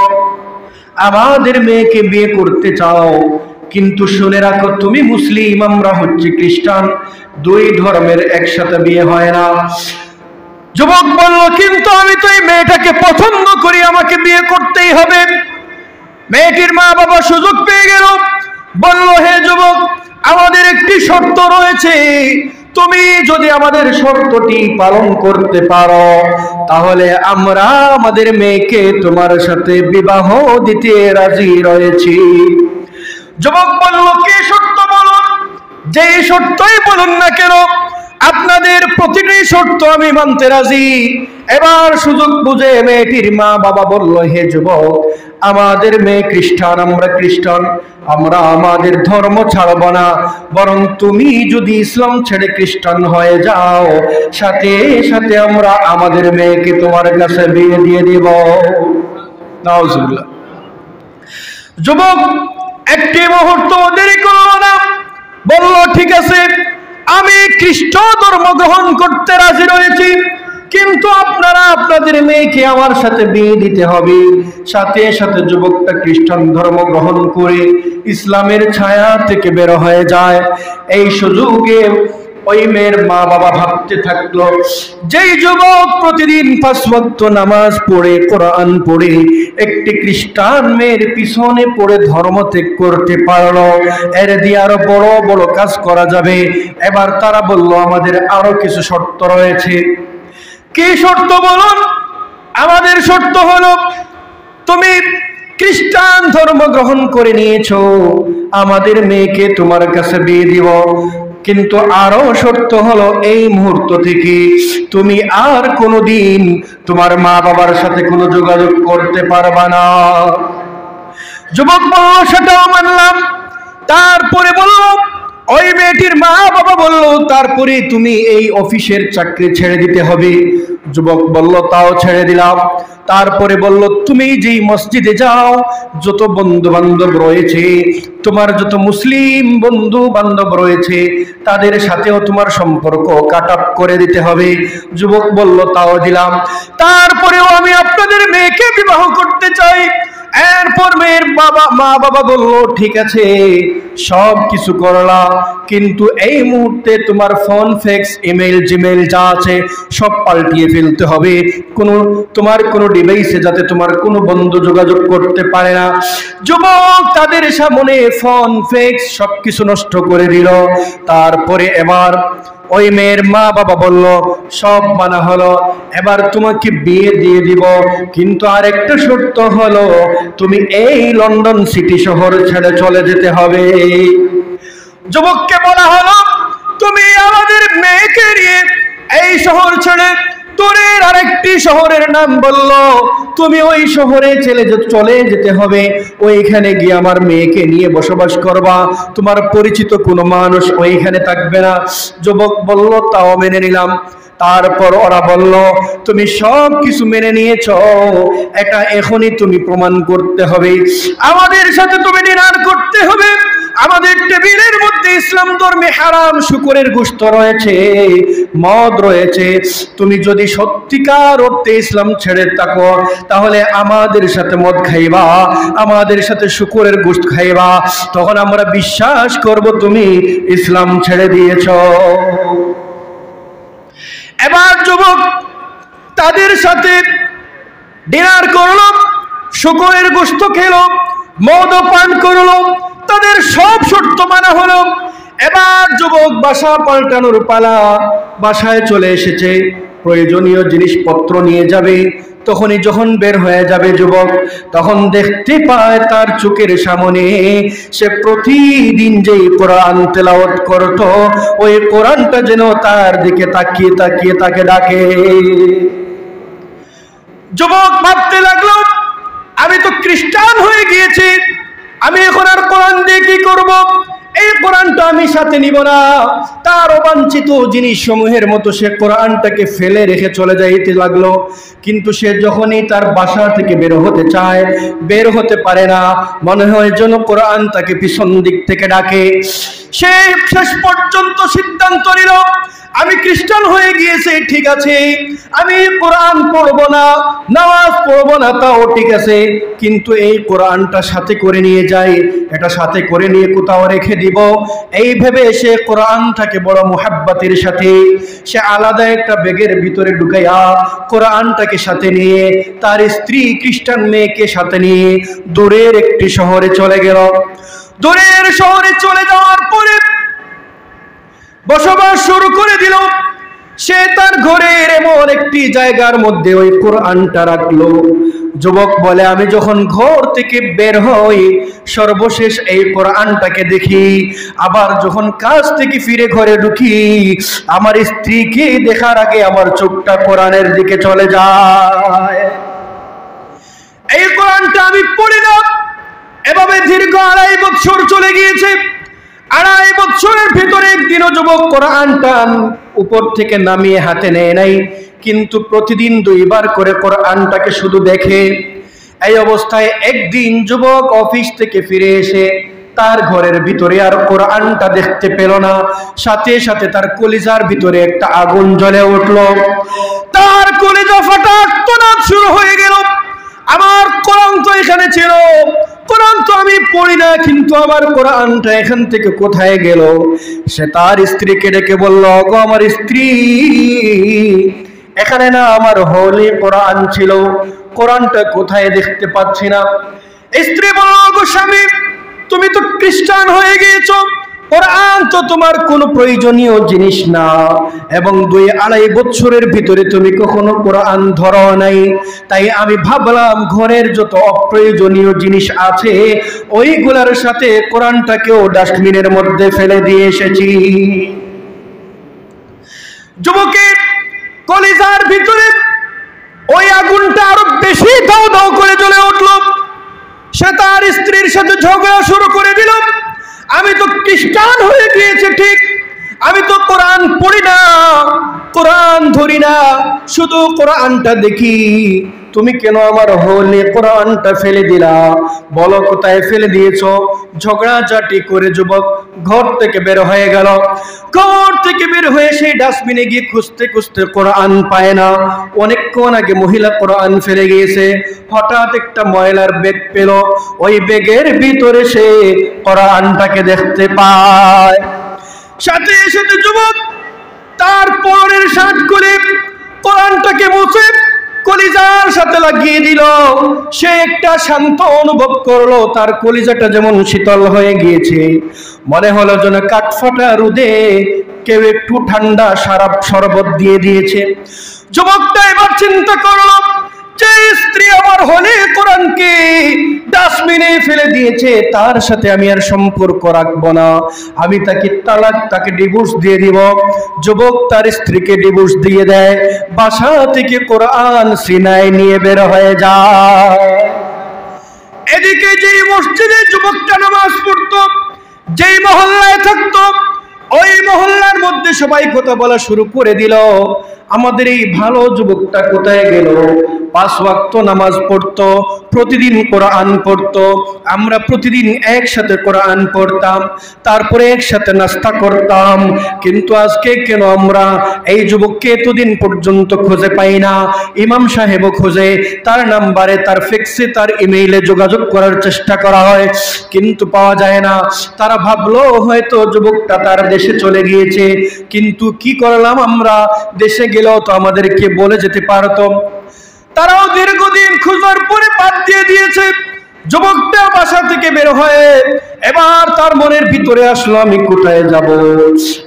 আমাদের মেয়েকে বিয়ে করতে চাও, কিন্তু শুনে রাখো তুমি মুসলিম, আমরা হচ্ছে খ্রিস্টান, দুই ধর্মের একসাথে বিয়ে হয় না। যুবক বলল, কিন্তু আমি তো এই মেয়েটাকে পছন্দ করি, আমাকে বিয়ে করতেই হবে। মেয়েটির মা বাবা সুযোগ পেয়ে গেল, বলল, হে যুবক, আমাদের একটি শর্ত রয়েছে, তুমি যদি আমাদের শর্তটি পালন করতে পারো, তাহলে আমরা আমাদের মেয়েকে তোমার সাথে বিবাহ দিতে রাজি রয়েছি। যুবক বলল, কি শর্ত বলুন? যেই শর্তই বলুন না কেন, আপনাদের প্রতিটি শর্ত আমি মানতে রাজি। এবার সুযোগ বুঝে মেয়েটির মা বাবা বলল, হে যুবক, আমাদের মেয়ে খ্রিস্টান, আমরা খ্রিস্টান, আমরা আমাদের ধর্ম ছাড়ব না, বরং তুমি যদি ইসলাম ছেড়ে খ্রিস্টান হয়ে যাও, সাথে সাথে আমরা আমাদের মেয়েকে তোমার কাছে বিয়ে দিয়ে দিব। নাউজুবিল্লাহ। যুবক একটি মুহূর্ত দেরি করল না, বলল, ঠিক আছে, আমি খ্রিস্ট ধর্ম গ্রহণ করতে রাজি রয়েছি, কিন্তু আপনারা আপনাদের মেয়েকে আমার সাথে বিয়ে দিতে হবে। সাথে সাথে যুবকটা খ্রিস্টান ধর্ম গ্রহণ করে ইসলামের ছায়া থেকে বের হয়ে যায়। এই সুযোগে ওই মেয়ের মা বাবা ভাবতে থাকলো, যেই যুবক প্রতিদিন 5 ওয়াক্ত নামাজ পড়ে, কোরআন পড়ে, একটি খ্রিস্টান মেয়ের পিছনে পড়ে ধর্ম ত্যাগ করতে পারলো, এর দিয়ে আরো বড় বড় কাজ করা যাবে। এবার তারা বলল, আমাদের আরো কিছু শর্ত রয়েছে। কি শর্ত বলুন? আমাদের শর্ত হলো, তুমি খ্রিস্টান ধর্ম গ্রহণ করে নিয়েছো, আমাদের মেয়েকে তোমার কাছে বিয়ে দিব, কিন্তু আরো শর্ত হলো, এই মুহূর্ত থেকে তুমি আর কোনোদিন তোমার মা বাবার সাথে কোনো যোগাযোগ করতে পারবা না। যুবক বলল, সেটাও মানলাম। তারপরে বলল, ওই মেয়েটির মা বাবা বলল, তারপরে তুমি এই অফিসের চাকরি ছেড়ে দিতে হবে। যুবক বলল, তাও ছেড়ে দিলাম। তারপরে বলল, তুমি যেই মসজিদে যাও, যত বন্ধু বান্ধব রয়েছে, তোমার যত মুসলিম বন্ধু বান্ধব রয়েছে, তাদের সাথেও তোমার সম্পর্ক কাট আপ করে দিতে হবে। যুবক বলল, তাও দিলাম। তারপরেও আমি আপনাদের মেয়েকে বিবাহ করতে চাই। এরপর মেয়ের মা বাবা বলল, ঠিক আছে, সব কিছু করলা, কিন্তু এই মুহূর্তে তোমার ফোন, ফ্যাক্স, ইমেল, জিমেল যা আছে সব পাল্টিয়ে ফেলতে হবে। তোমার কোনো ডিভাইসে যাতে তোমার কোনো বন্ধু যোগাযোগ করতে পারে না। যুবক তাদের সামনে ফোন, ফ্যাক্স সবকিছু নষ্ট করে দিল। তারপরে এবার ওই মেয়ের মা বাবা বলল, সব মানা হলো, এবার তোমাকে বিয়ে দিয়ে দিব, কিন্তু আর একটা শর্ত হলো, তুমি এই লন্ডন সিটি শহর ছেড়ে চলে যেতে হবে। যুবককে বলা হলো, তুমি আমাদের মেয়েকে নিয়ে এই শহর ছেড়ে দূরের আরেকটি শহরের নাম বলল, তুমি ওই শহরে চলে যেতে হবে, ওইখানে গিয়ে আমার মেয়েকে নিয়ে বসবাস করবা, তোমার পরিচিত কোনো মানুষ ওইখানে থাকবে না। যুবক বলল, তাও মেনে নিলাম। তারপর ওরা বলল, তুমি সব কিছু মেনে নিয়েছো, এটা এখনই তুমি প্রমাণ করতে হবে, আমাদের সাথে তুমি ডিনার করতে হবে। আমাদের টেবিলের মধ্যে ইসলাম ধর্মে হারাম শুকরের গোশত রয়েছে, মদ রয়েছে। তুমি যদি সত্যিকার অর্থে ইসলাম ছেড়ে থাকো, তাহলে আমাদের সাথে মদ খাইবা, আমাদের সাথে শুকরের গোশত খাইবা, তখন আমরা বিশ্বাস করব তুমি ইসলাম ছেড়ে দিয়েছো। এবার যুবক তাদের সাথে ডিনার করলো, শুকরের গোশত খেলো, মদ পান করলো, তাদের সব শর্ত মানা হলো। এবার যুবক বাসা পাল্টানোর পালা, বাসায় চলে এসেছে, প্রয়োজনীয় জিনিসপত্র নিয়ে যাবে। তখনই যখন বের হয়ে যাবে যুবক, তখন দেখতে পায় তার চোখের সামনে সে প্রতিদিন যেই কোরআন তেলাওয়াত করত, ওই কোরআনটা যেন তার দিকে তাকিয়ে তাকিয়ে তাকে ডাকে। যুবক ভাবতে লাগলো, আমি তো খ্রিস্টান হয়ে গিয়েছি, আমি এখন আর কোরআন দিয়ে কি করব? এই কোরআনটা আমি সাথে নিব না। তার অবাঞ্ছিত জিনিস সমূহের মতো সে কোরআনটাকে ফেলে রেখে চলে যাইতে লাগলো। কিন্তু সে যখনই তার বাসা থেকে বের হতে চায়, বের হতে পারে না, মনে হয় যেন কোরআন তাকে পিছন দিক থেকে ডাকে। সে শেষ পর্যন্ত সিদ্ধান্ত নিল, আমি খ্রিস্টান হয়ে গিয়েছি, ঠিক আছে, আমি কোরআন পড়ব না, নামাজ পড়ব না, তাও ঠিক আছে, কিন্তু এই কোরআনটা সাথে করে নিয়ে যাই, এটা সাথে করে নিয়ে কোথাও রেখে দিব। এই ভেবে সে কোরআনটাকে বড় মুহাব্বতের সাথে সে আলাদা একটা ব্যাগের ভিতরে ঢুকাইয়া কোরআনটাকে সাথে নিয়ে তার স্ত্রী খ্রিস্টান মেয়েকে সাথে নিয়ে দূরের একটি শহরে চলে গেল। দূরের শহরে চলে যাওয়ার পরে বসবাস শুরু করে দিল। সে তার ঘরের এমন একটি জায়গার মধ্যে ওই কোরআনটা রাখলো, যুবক বলে, আমি যখন ঘর থেকে বের হই সর্বশেষ এই কোরআনটাকে দেখি, আবার যখন কাজ থেকে ফিরে ঘরে ঢুকি আমার স্ত্রীকে দেখার আগে আমার চোখটা কোরআনের দিকে চলে যায়। এই কোরআনটা আমি পড়ি না। এভাবে দীর্ঘ 2.5 বছর চলে গিয়েছে। 2.5 বছরের ভিতরে একদিনও যুবক কোরআনটা উপর থেকে নামিয়ে হাতে নেয় নাই, কিন্তু প্রতিদিন 2 বার করে কোরআনটাকে শুধু দেখে। এই অবস্থায় একদিন যুবক অফিস থেকে ফিরে এসে তার ঘরের ভিতরে আর কোরআনটা দেখতে পেল না। সাথে সাথে তার কলিজার ভিতরে একটা আগুন জ্বলে উঠল। তার কলিজা ফাটা আর্তনাদ শুরু হয়ে গেল। আমার কোরআন তো এখানে ছিল, কোরআন তো আমি পড়ি না, কিন্তু আমার কোরআনটা এখান থেকে কোথায় গেল? সে তার স্ত্রীকে ডেকে বলল, গো আমার স্ত্রী, এখানে না আমার হোলি কোরআন ছিল, কোরআনটা কোথায় দেখতে পাচ্ছি না। স্ত্রী বলল, গো স্বামী, তুমি তো খ্রিস্টান হয়ে গিয়েছো, কোরআন তো তোমার কোনো প্রয়োজনীয় জিনিস না, এবং 2-2.5 বছরের ভিতরে তুমি কখনো কোরআন ধরো নাই। তাই আমি ভাবলাম ঘরের যত অপ্রয়োজনীয় জিনিস আছে ওইগুলোর সাথে কোরআনটাকেও ডাস্টবিনের মধ্যে ফেলে দিয়ে এসেছি। যুবকের কলিজার ভিতরে ওই আগুনটা আরো বেশি দাও দাও করে জ্বলে উঠল। সে তার স্ত্রীর সাথে ঝগড়া শুরু করে দিল, আমি তো খ্রিস্টান হয়ে গিয়েছি ঠিক, আমি তো কোরআন পড়ি না, কোরআন ধরি না, শুধু কোরআনটা দেখি, তুমি কেন আমার হোলি কোরআনটা ফেলে দিলা? বলো কোথায় ফেলে দিয়েছো? ঝগড়াঝাটি করে যুবক ঘর থেকে বের হয়ে গেল। ঘর থেকে বের হয়ে সেই ডাস্টবিনে গিয়ে খুঁজতে খুঁজতে কোরআন পায় না। অনেকক্ষণ আগে মহিলা কোরআন ফেলে গিয়েছে। হঠাৎ একটা ময়লার ব্যাগ পেল, ওই ব্যাগের ভিতরে সে কোরআনটাকে দেখতে পায়। সাথে সাথে যুবক তার পরনের শার্ট খুলে কোরআনটাকে মুছে কলিজার সাথে লাগিয়ে দিল। সে একটা শান্ত অনুভব করলো, তার কলিজাটা যেমন শীতল হয়ে গিয়েছে, মনে হলো যেন কাঠফাটা রোদে কেউ একটু ঠান্ডা শরবত দিয়ে দিয়েছে। যুবকটা এবার চিন্তা করলো, যে স্ত্রী আমার হলে কোরআনকে ডাস্টবিনে ফেলে দিয়েছে তার সাথে আমি আর সম্পর্ক রাখবো না, আমি তাকে তালাক, তাকে ডিভোর্স দিয়ে দিব। যুবক তার স্ত্রীকে ডিভোর্স দিয়ে দেয়, বাসা থেকে কোরআন সিনায় নিয়ে বের হয়ে যায়। এদিকে যেই মসজিদে যুবকটা নামাজ পড়তো, যেই মহল্লায় থাকতো, ওই মহল্লার মধ্যে সবাই কথা বলা শুরু করে দিল, আমাদের এই ভালো যুবকটা কোথায় গেল? 5 ওয়াক্ত নামাজ পড়তো, প্রতিদিন কোরআন পড়তো, আমরা প্রতিদিন একসাথে কোরআন পড়তাম, তারপরে একসাথে নাস্তা করতাম, কিন্তু আজকে কেন আমরা এই যুবককে এতদিন পর্যন্ত খুঁজে পাই না? ইমাম সাহেবও খুঁজে, তার নাম্বারে, তার ফিক্সে, তার ইমেইলে যোগাযোগ করার চেষ্টা করা হয়, কিন্তু পাওয়া যায় না। তারা ভাবলো হয়তো যুবকটা তার দেশে চলে গিয়েছে, কিন্তু কি করলাম আমরা, দেশে গেলেও তো আমাদেরকে বলে যেতে পারতো। তারাও দীর্ঘদিন খোঁজার পরে বাদ দিয়ে দিয়েছে। যুবকটা বাসা থেকে বের হয়ে এবার তার মনের ভিতরে আসলো, আমি কোথায় যাব?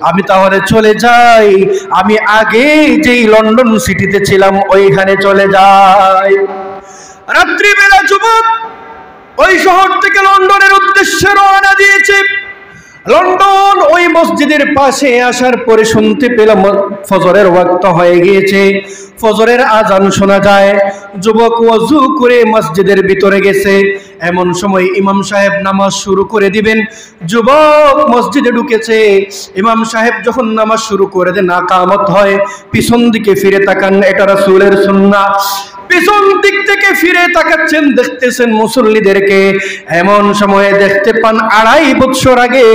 আমি তাহলে চলে যাই, আমি আগে যেই লন্ডন সিটিতে ছিলাম ওইখানে চলে যাই। রাত্রিবেলা যুবক ওই শহর থেকে লন্ডনের উদ্দেশ্যে রওনা দিয়েছে। লন্ডন ওই মসজিদের পাশে আসার পরে শুনতে পেলাম ফজরের ওয়াক্ত হয়ে গিয়েছে, ফজরের আজান শোনা যায়। যুবক ওযু করে মসজিদের ভিতরে গেছে। এমন সময় ইমাম সাহেব নামাজ শুরু করে দিবেন, যুবক মসজিদে ঢুকেছে। ইমাম সাহেব যখন নামাজ শুরু করে দেন, ইকামত হয়, পিছন দিকে ফিরে তাকান, এটা রাসূলের সুন্নাহ। পিছন দিক থেকে ফিরে তাকাচ্ছেন, দেখতেছেন মুসল্লিদেরকে। এমন সময়ে দেখতে পান 2.5 বছর আগে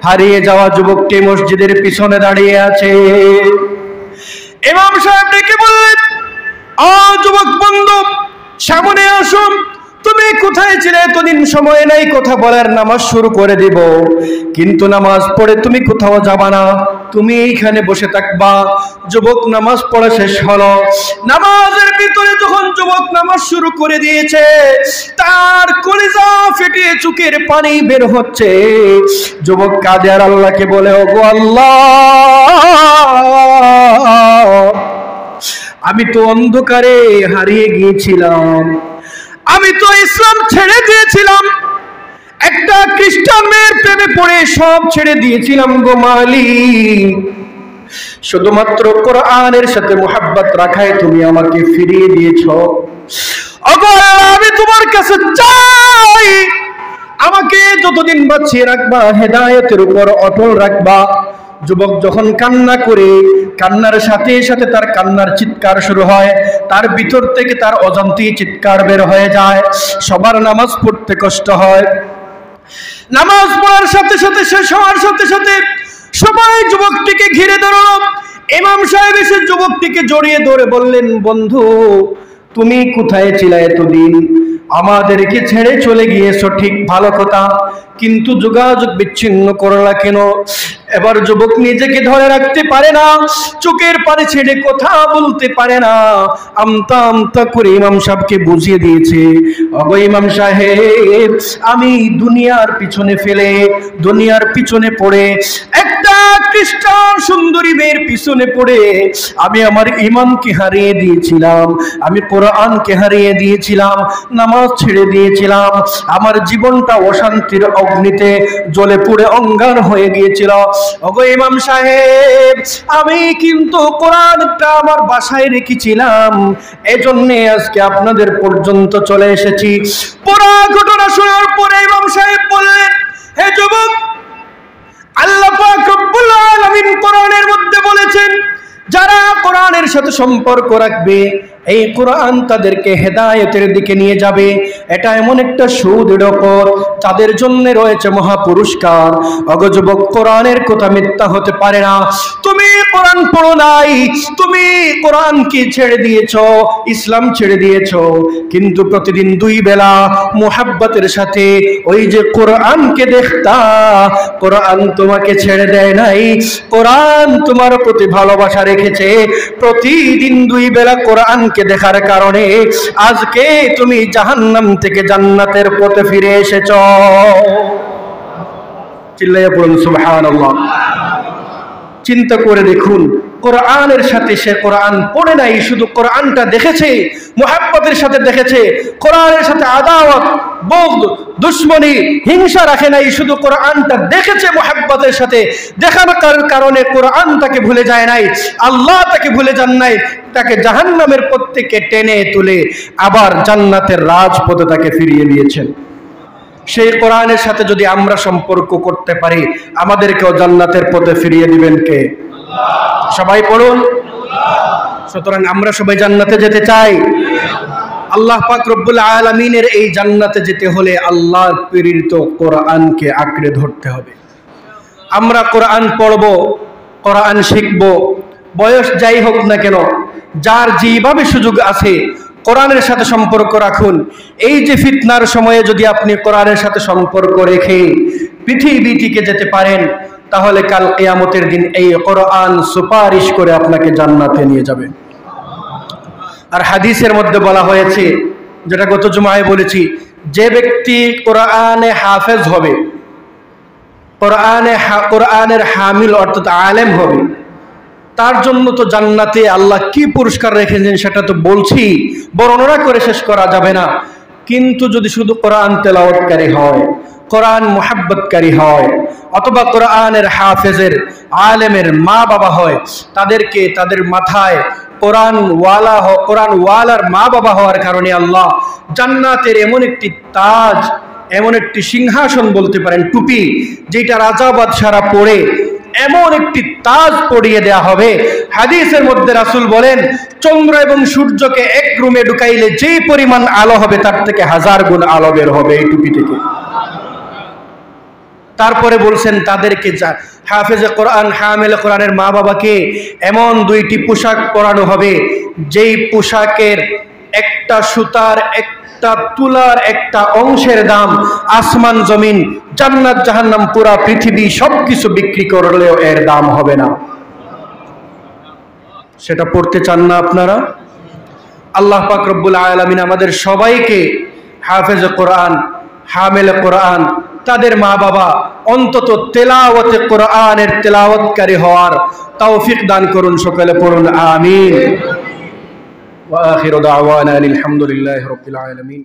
হারিয়ে যাওয়া যুবকটি মসজিদের পিছনে দাঁড়িয়ে আছে। ইমাম সাহেব ডেকে বললেন, ও যুবক বন্ধু, সামনে আসুন, তুমি কোথায় ছিলে এতদিন? সময় নাই কথা বলার, নামাজ শুরু করে দিব, কিন্তু নামাজ পড়ে তুমি কোথাও যাবা না, তুমি এইখানে বসে থাকবা। যুবক নামাজ পড়া শেষ হলো। নামাজের ভিতরে যখন যুবক নামাজ শুরু করে দিয়েছে, তার কলিজা ফেটে চোখের পানি বের হচ্ছে। যুবক কাঁদে আর আল্লাহকে বলে, ওগো আল্লাহ, আমি তো অন্ধকারে হারিয়ে গিয়েছিলাম, আমি তো ইসলাম ছেড়ে দিয়েছিলাম, একটা খ্রিস্টান মেয়ের প্রেমে পড়ে সব ছেড়ে দিয়েছিলাম গো মালিক, শুধুমাত্র কোরআনের সাথে মুহাব্বত রাখায় তুমি আমাকে ফিরিয়ে দিয়েছো। ওগো আল্লাহ, আমি তোমার কাছে চাই আমাকে যতদিন বাঁচিয়ে রাখবা, হেদায়েতের উপর অটল রাখবা। যুবক যখন কান্না করে, কান্নার সাথে সাথে তার কান্নার চিৎকার শুরু হয়, তার ভিতর থেকে তার অজান্তেই চিৎকার বের হয়ে যায়। সবার নামাজ পড়তে কষ্ট হয়, নামাজ পড়ার সাথে সাথে শেষ হওয়ার সাথে সাথে সবাই যুবকটিকে ঘিরে ধরল। ইমাম সাহেব এসে যুবকটিকে জড়িয়ে ধরে বললেন, বন্ধু তুমি কোথায় ছিলে এতদিন? আমাদেরকে ছেড়ে চলে গিয়েছো ঠিক ভালো কথা, কিন্তু যোগাযোগ বিচ্ছিন্ন করলা কেন? এবার যুবক নিজেকে ধরে রাখতে পারে না, চোখের পানি ছেড়ে কথা বলতে পারে না, আমতা আমতা করে ইমাম সাহেবকে বুঝিয়ে দিয়েছে, ওগো ইমাম সাহেব, আমি দুনিয়ার পিছনে ফেলে, দুনিয়ার পিছনে পড়ে, একটা খ্রিস্টান সুন্দরী মেয়ের পিছনে পড়ে আমি আমার ঈমানকে হারিয়ে দিয়েছিলাম, আমি কোরআনকে হারিয়ে দিয়েছিলাম, নামাজ ছেড়ে দিয়েছিলাম, আমার জীবনটা অশান্তির অগ্নিতে জ্বলে পুড়ে অঙ্গার হয়ে গিয়েছিল। ওগো ইমাম সাহেব, আমি কিন্তু কোরআনটা আমার বাসায় রেখেছিলাম, এজন্যে আজকে আপনাদের পর্যন্ত চলে এসেছি। পুরো ঘটনা শোনার পরে ইমাম সাহেব বললেন, হে যুবক, আল্লাহ পাক রব্বুল আলামিন কোরআনের মধ্যে বলেছেন, যারা কোরআনের সাথে সম্পর্ক রাখবে এই কোরআন তাদেরকে হেদায়েতের দিকে নিয়ে যাবে। এটা এমন একটা সুদৃঢ় পথ, তাদের জন্য রয়েছে মহা পুরস্কার। ওগো যুবক, কোরআনের কথা মিথ্যা হতে পারে না। তুমি কোরআন পড়ো নাই, তুমি কোরআনকে ছেড়ে দিয়েছো, ইসলাম ছেড়ে দিয়েছো, কিন্তু প্রতিদিন দুই বেলা মুহাব্বতের সাথে ওই যে কোরআনকে দেখতা, কোরআন তোমাকে ছেড়ে দেয় নাই, কোরআন তোমার প্রতি ভালোবাসা রেখেছে। প্রতিদিন দুই বেলা কোরআনকে দেখার কারণে আজকে তুমি জাহান্নাম থেকে জান্নাতের পথে ফিরে এসেছো। চিল্লাইয়া পড়ুন সুবহানাল্লাহ। চিন্তা করে দেখুন, কোরআনের সাথে সে কোরআন পড়ে নাই, শুধু কোরআনটা দেখেছে, মুহাব্বতের সাথে দেখেছে, কোরআনের সাথে আদাওয়াত, বগদ, দুশমনি, হিংসা রাখে নাই, শুধু কোরআনটা দেখেছে মুহাব্বতের সাথে। দেখার কারণে কোরআন তাকে ভুলে যায় নাই, আল্লাহ তাকে ভুলে যান নাই, তাকে জাহান্নামের পথ থেকে টেনে তুলে আবার জান্নাতের রাজপথে তাকে ফিরিয়ে দিয়েছেন। সেই কোরআনের সাথে যদি আমরা সম্পর্ক করতে পারি, আমাদেরকেও জান্নাতের পথে ফিরিয়ে দিবেন কে? সবাই পড়ুন। সুতরাং আমরা সবাই জান্নাতে যেতে চাই। আল্লাহ পাক রব্বুল আলামিনের এই জান্নাতে যেতে হলে আল্লাহর প্রেরিত কোরআনকে আঁকড়ে ধরতে হবে। আমরা কোরআন পড়ব, কোরআন শিখব, বয়স যাই হোক না কেন, যার যেভাবে সুযোগ আছে কোরআনের সাথে সম্পর্ক রাখুন। এই যে ফিতনার সময়ে যদি আপনি কোরআনের সাথে সম্পর্ক রেখে পৃথিবী টিকে যেতে পারেন, তাহলে কাল কিয়ামতের দিন এই কোরআন সুপারিশ করে আপনাকে জান্নাতে নিয়ে যাবে। আর হাদিসের মধ্যে বলা হয়েছে, যেটা গত জুমায় বলেছি, যে ব্যক্তি কোরআনে হাফেজ হবে, কোরআনের হামিল অর্থাৎ আলেম হবে, তার জন্য তো জান্নাতে আল্লাহ কি পুরস্কার রেখেছেন সেটা তো বলছি, বর্ণনা করে শেষ করা যাবে না। কিন্তু যদি শুধু কোরআন তেলাওয়াতকারী হয়, কোরআন মুহাব্বতকারী হয়, অথবা কোরআনের হাফেজের আলেমের মা বাবা হয়, তাদেরকে তাদের মাথায় কোরআন ওয়ালার মা বাবা হওয়ার কারণে আল্লাহ জান্নাতের এমন একটি তাজ, এমন একটি সিংহাসন বলতে পারেন, টুপি, যেটা রাজা বাদশারা পড়ে, এমন একটি তাজ পরিয়ে দেয়া হবে। হাদিসের মধ্যে রাসূল বলেন, চন্দ্র এবং সূর্যকে এক রুমে ঢুকাইলে যে পরিমাণ আলো হবে তার থেকে 1000 গুণ আলো বের হবে এই টুপি থেকে। তারপরে বলছেন, তাদেরকে হাফেজে কোরআন, হামিলে কোরআনের মা বাবাকে এমন 2টি পোশাক পরানো হবে, যেই পোশাকের একটা সুতার, একটা তুলার একটা অংশের দাম আসমান জমিন, জান্নাত জাহান্নাম, পুরা পৃথিবী সবকিছু বিক্রি করলেও এর দাম হবে না। সেটা পড়তে চান না আপনারা? আল্লাহ পাক রব্বুল আলামিন আমাদের সবাইকে হাফেজে কোরআন, হামিলে কোরআন, তাদের মা বাবা অন্তত তেলাওয়াতে কোরআনের তেলাওয়াতকারী হওয়ার তৌফিক দান করুন। সকলে পড়ুন আমিন। ওয়া আখিরু দাওয়ানা আলহামদুলিল্লাহি রাব্বিল আলামিন।